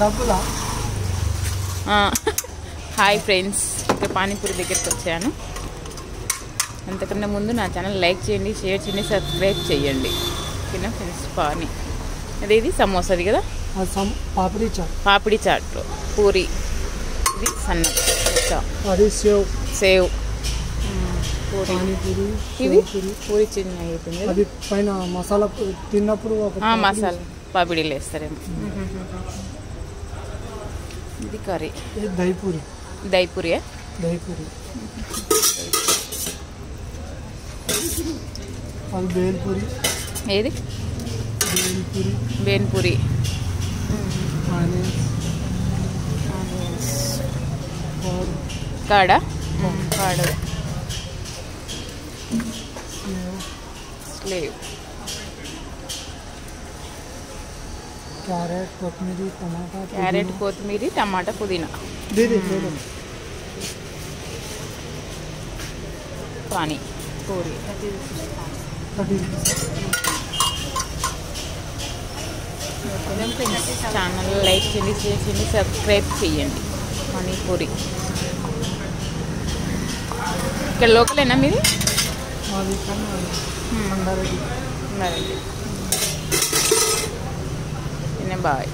డబ్బులా? Hi friends, ఇక్కడ పానీపూరి దగ్గరికి వచ్చాను. అంతకన్నా ముందు నా ఛానల్ లైక్ చేయండి, షేర్ చేయండి, సబ్స్క్రైబ్ చేయండి. ఓకేనా ఫ్రెండ్స్? పానీ ఇది సమోసాది కదా, పాపిడి చాట్, పూరి, ఇది సన్న అది సేవ్ పూరి, పానీపూరి, ఇది పూరి చిన్న అయిపోయింది. అది పైన మసాలా తిన్నప్పుడు మసాలా పాపిడీలు వేస్తారేమో. ఇది కర్రీ, దహిపూరి. దహిపూరియా? దహిపూరి. అది బేల్పూరి. ఏది? బేల్పూరి. బేన్పూరి. కాడ కాడ స్లేవ్. క్యారెట్, కొత్తిమీర, టమాటా. క్యారెట్, కొత్తిమీర, టమాటా, పుదీనా. పానీ పూరి. ఛానల్ లైక్ చేయండి, షేర్ చేయండి, సబ్స్క్రైబ్ చేయండి. పానీపూరి ఇక్కడ లోకలేనా మీది? రంగారెడ్డి. బాయ్.